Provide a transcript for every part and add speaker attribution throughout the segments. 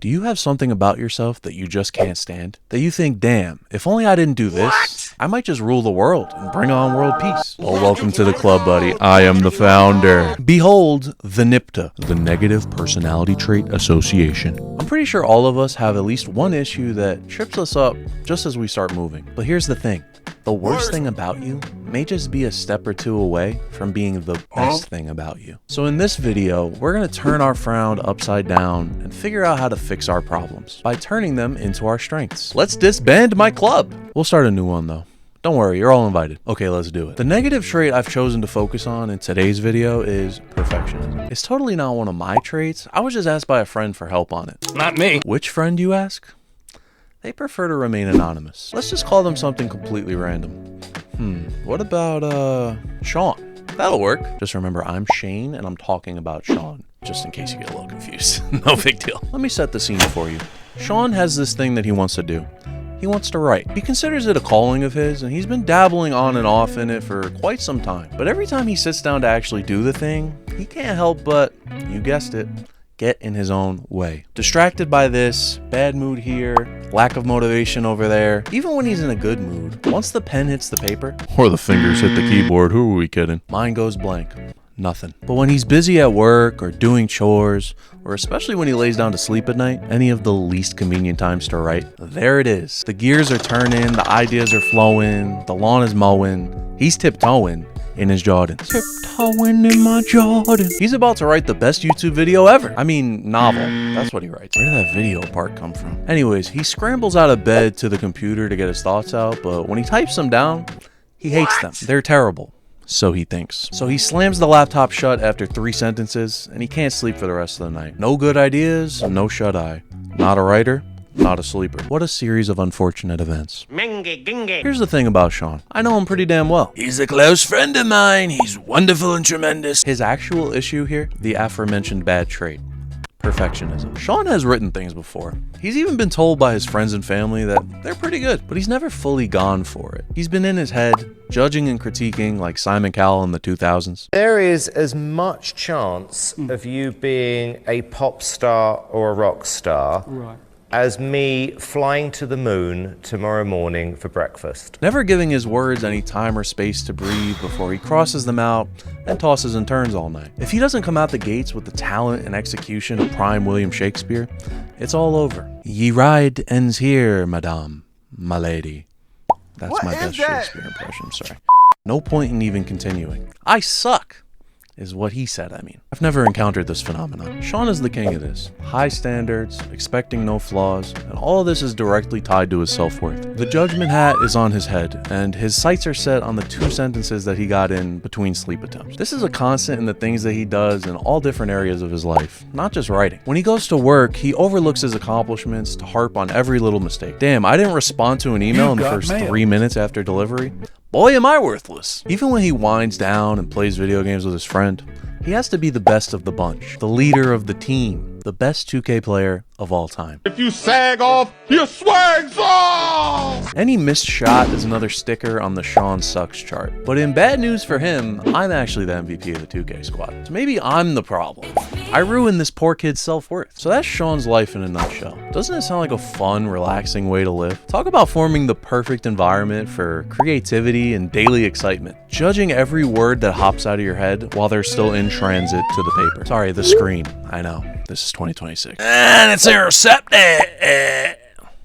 Speaker 1: Do you have something about yourself that you just can't stand? That you think, damn, if only I didn't do this, I might just rule the world and bring on world peace. Well, welcome to the club, buddy. I am the founder. Behold, the NPTA, the Negative Personality Trait Association. I'm pretty sure all of us have at least one issue that trips us up just as we start moving. But here's the thing. The worst thing about you may just be a step or two away from being the best thing about you. So in this video, we're going to turn our frown upside down and figure out how to fix our problems by turning them into our strengths. Let's disband my club. We'll start a new one though. Don't worry, you're all invited. Okay, let's do it. The negative trait I've chosen to focus on in today's video is perfectionism. It's totally not one of my traits. I was just asked by a friend for help on it.
Speaker 2: Not me.
Speaker 1: Which friend, you ask? They prefer to remain anonymous. Let's just call them something completely random. What about, Sean? That'll work. Just remember, I'm Shane and I'm talking about Sean, just in case you get a little confused. No big deal. Let me set the scene for you. Sean has this thing that he wants to do. He wants to write. He considers it a calling of his, and he's been dabbling on and off in it for quite some time. But every time he sits down to actually do the thing, he can't help but, you guessed it, get in his own way. Distracted by this, bad mood here, lack of motivation over there. Even when he's in a good mood, once the pen hits the paper, or the fingers hit the keyboard, who are we kidding? Mind goes blank. Nothing. But when he's busy at work or doing chores, or especially when he lays down to sleep at night, any of the least convenient times to write, there it is. The gears are turning, the ideas are flowing, the lawn is mowing, he's tiptoeing in his Jordans. Tiptoeing in my Jordans. He's about to write the best YouTube video ever. I mean, novel. That's what he writes. Where did that video part come from? Anyways, he scrambles out of bed to the computer to get his thoughts out, but when he types them down, he hates them. They're terrible. So he thinks. So he slams the laptop shut after 3 sentences, and he can't sleep for the rest of the night. No good ideas, no shut-eye. Not a writer, not a sleeper. What a series of unfortunate events. Here's the thing about Sean. I know him pretty damn well. He's a close friend of mine. He's wonderful and tremendous. His actual issue here, the aforementioned bad trait. Perfectionism. Sean has written things before. He's even been told by his friends and family that they're pretty good, but he's never fully gone for it. He's been in his head, judging and critiquing like Simon Cowell in the 2000s.
Speaker 3: There is as much chance of you being a pop star or a rock star as me flying to the moon tomorrow morning for breakfast.
Speaker 1: Never giving his words any time or space to breathe before he crosses them out and tosses and turns all night. If he doesn't come out the gates with the talent and execution of prime William Shakespeare, it's all over. Ye ride ends here, madame, my lady. That's my best Shakespeare impression, sorry. No point in even continuing. I suck, is what he said, I mean. I've never encountered this phenomenon. Sean is the king of this. High standards, expecting no flaws, and all of this is directly tied to his self-worth. The judgment hat is on his head, and his sights are set on the 2 sentences that he got in between sleep attempts. This is a constant in the things that he does in all different areas of his life, not just writing. When he goes to work, he overlooks his accomplishments to harp on every little mistake. Damn, I didn't respond to an email in the first 3 minutes after delivery. Boy, am I worthless. Even when he winds down and plays video games with his friend, he has to be the best of the bunch, the leader of the team, the best 2K player of all time.
Speaker 2: If you sag off, you swag off!
Speaker 1: Any missed shot is another sticker on the Sean Sucks chart. But in bad news for him, I'm actually the MVP of the 2K squad. So maybe I'm the problem. I ruined this poor kid's self-worth. So that's Sean's life in a nutshell. Doesn't it sound like a fun, relaxing way to live? Talk about forming the perfect environment for creativity and daily excitement. Judging every word that hops out of your head while they're still in transit to the paper. Sorry, the screen. I know. This is 2026. And it's intercepted.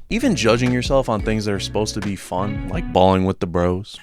Speaker 1: Even judging yourself on things that are supposed to be fun, like balling with the bros.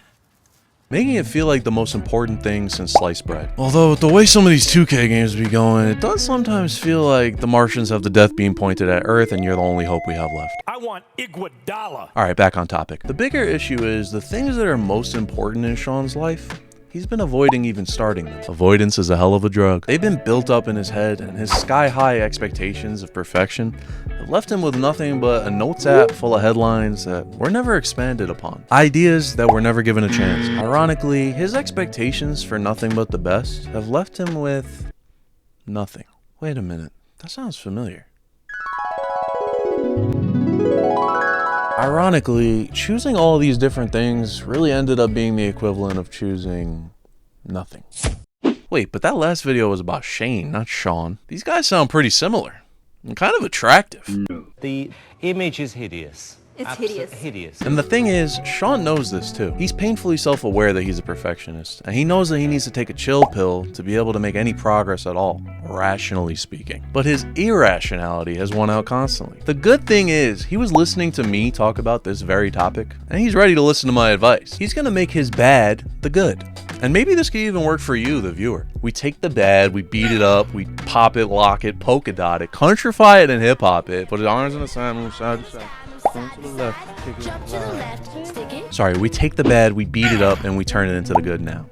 Speaker 1: Making it feel like the most important thing since sliced bread. Although, the way some of these 2K games be going, it does sometimes feel like the Martians have the death beam pointed at Earth and you're the only hope we have left.
Speaker 2: I want Iguodala.
Speaker 1: Alright, back on topic. The bigger issue is the things that are most important in Sean's life, he's been avoiding even starting them. Avoidance is a hell of a drug. They've been built up in his head, and his sky-high expectations of perfection have left him with nothing but a notes app full of headlines that were never expanded upon. Ideas that were never given a chance. Ironically, his expectations for nothing but the best have left him with nothing. Wait a minute, that sounds familiar. Ironically, choosing all these different things really ended up being the equivalent of choosing nothing. Wait, but that last video was about Shane, not Sean. These guys sound pretty similar. and kind of attractive.
Speaker 3: The image is hideous.
Speaker 4: It's hideous.
Speaker 3: Hideous.
Speaker 1: And the thing is, Sean knows this too. He's painfully self-aware that he's a perfectionist, and he knows that he needs to take a chill pill to be able to make any progress at all, rationally speaking. But his irrationality has won out constantly. The good thing is, he was listening to me talk about this very topic, and he's ready to listen to my advice. He's gonna make his bad the good. And maybe this could even work for you, the viewer. We take the bad, we beat it up, we pop it, lock it, polka dot it, countrify it, and hip-hop it, put his arms on the side, move side to side. To the left, kick it
Speaker 4: Jump to the left, stick it.
Speaker 1: Sorry, we take the bad, we beat it up, and we turn it into the good now.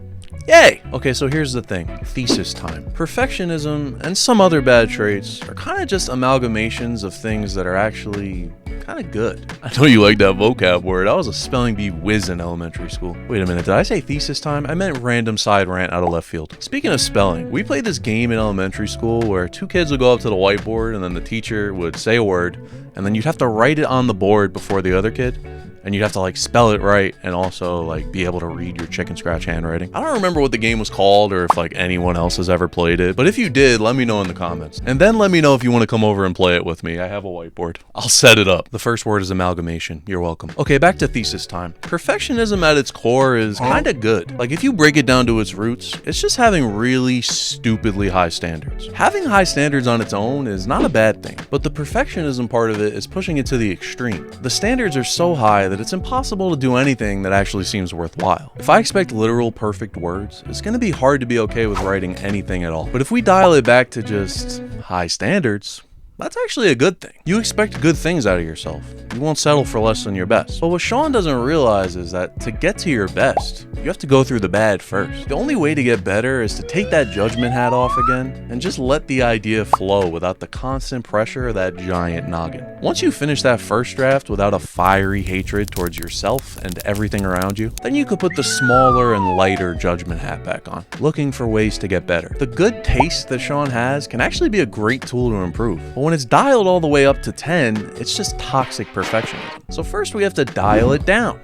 Speaker 1: Yay! Okay, so here's the thing. Thesis time. Perfectionism and some other bad traits are kind of just amalgamations of things that are actually kind of good. I know you like that vocab word. I was a spelling bee whiz in elementary school. Wait a minute, did I say thesis time? I meant random side rant out of left field. Speaking of spelling, we played this game in elementary school where two kids would go up to the whiteboard and then the teacher would say a word and then you'd have to write it on the board before the other kid. And you'd have to like spell it right and also like be able to read your chicken scratch handwriting. I don't remember what the game was called or if like anyone else has ever played it, but if you did, let me know in the comments. And then let me know if you want to come over and play it with me. I have a whiteboard. I'll set it up. The first word is amalgamation. You're welcome. Okay, back to thesis time. Perfectionism at its core is kind of good. Like if you break it down to its roots, it's just having really stupidly high standards. Having high standards on its own is not a bad thing, but the perfectionism part of it is pushing it to the extreme. The standards are so high that it's impossible to do anything that actually seems worthwhile. If I expect literal perfect words, it's going to be hard to be okay with writing anything at all. But if we dial it back to just high standards, that's actually a good thing. You expect good things out of yourself. You won't settle for less than your best. But what Sean doesn't realize is that to get to your best, you have to go through the bad first. The only way to get better is to take that judgment hat off again and just let the idea flow without the constant pressure of that giant noggin. Once you finish that first draft without a fiery hatred towards yourself and everything around you, then you could put the smaller and lighter judgment hat back on, looking for ways to get better. The good taste that Sean has can actually be a great tool to improve. But when it's dialed all the way up to 10, it's just toxic perfectionism. So first we have to dial it down.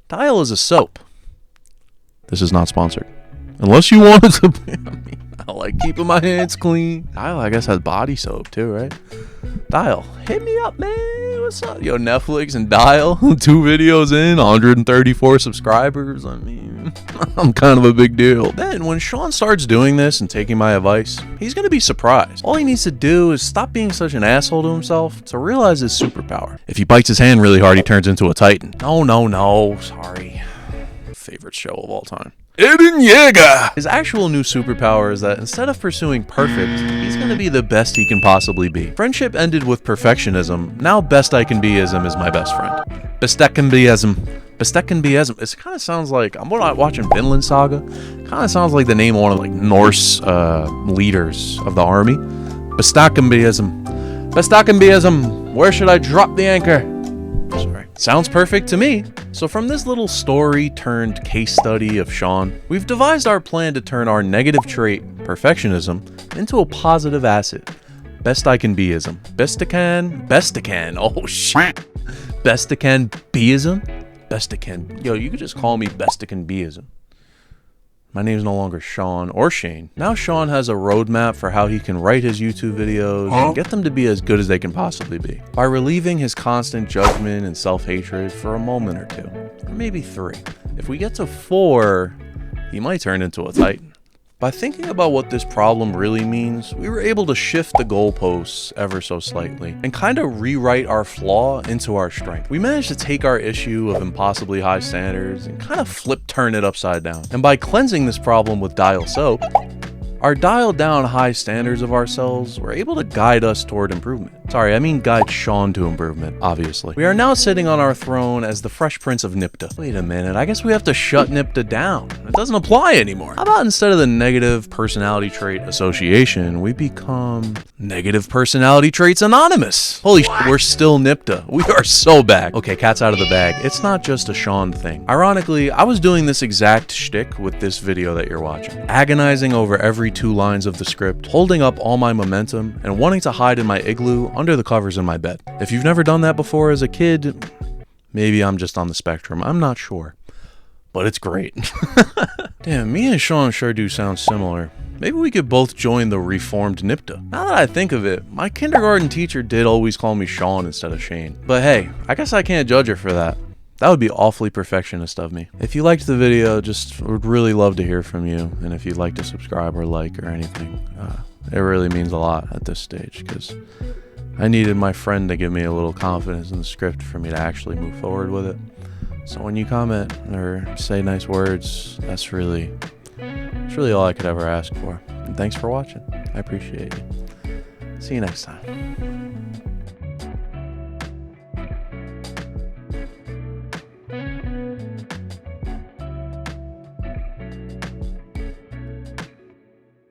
Speaker 1: Dial is a soap. This is not sponsored. Unless you want it to be. I mean, I like keeping my hands clean. Dial, I guess, has body soap too, right? Dial, hit me up, man. What's up? Yo, Netflix and Dial, 2 videos in, 134 subscribers. I mean, I'm kind of a big deal. Then, when Sean starts doing this and taking my advice, he's going to be surprised. All he needs to do is stop being such an asshole to himself to realize his superpower. If he bites his hand really hard, he turns into a titan. No, sorry. Favorite show of all time. Eren Yeager! His actual new superpower is that instead of pursuing perfect, he's gonna be the best he can possibly be. Friendship ended with perfectionism, now best I can be-ism is my best friend. Best I can be-ism. Best I can be-ism. It kind of sounds like, I'm watching Vinland Saga, kind of sounds like the name of one of like Norse leaders of the army. Best I can be-ism. Best I can be-ism. Where should I drop the anchor? Sorry. Sounds perfect to me. So from this little story turned case study of Sean, we've devised our plan to turn our negative trait, perfectionism, into a positive asset. Best I can be-ism. Best I can. Oh shit. Best I can be-ism? Best I can. Yo, you could just call me Best I can be-ism. My name's no longer Sean or Shane. Now Sean has a roadmap for how he can write his YouTube videos and get them to be as good as they can possibly be. By relieving his constant judgment and self-hatred for a moment or 2, or maybe 3. If we get to 4, he might turn into a titan. By thinking about what this problem really means, we were able to shift the goalposts ever so slightly and kind of rewrite our flaw into our strength. We managed to take our issue of impossibly high standards and kind of turn it upside down. And by cleansing this problem with Dial Soap, our dialed down high standards of ourselves were able to guide us toward improvement. Sorry, I mean guide Sean to improvement, obviously. We are now sitting on our throne as the Fresh Prince of Nipta. Wait a minute, I guess we have to shut Nipta down. It doesn't apply anymore. How about instead of the Negative Personality Trait Association, we become Negative Personality Traits Anonymous? Holy shit, we're still Nipta. We are so back. Okay, cat's out of the bag. It's not just a Sean thing. Ironically, I was doing this exact shtick with this video that you're watching. Agonizing over every 2 lines of the script, holding up all my momentum, and wanting to hide in my igloo under the covers in my bed. If you've never done that before as a kid, maybe I'm just on the spectrum. I'm not sure. but it's great. Damn, me and Sean sure do sound similar. Maybe we could both join the reformed NIPTA. Now that I think of it, my kindergarten teacher did always call me Sean instead of Shane. But hey, I guess I can't judge her for that. That would be awfully perfectionist of me. If you liked the video, just would really love to hear from you. And if you'd like to subscribe or like or anything, it really means a lot at this stage, because I needed my friend to give me a little confidence in the script for me to actually move forward with it. So when you comment or say nice words, it's really all I could ever ask for. And thanks for watching. I appreciate you. See you next time.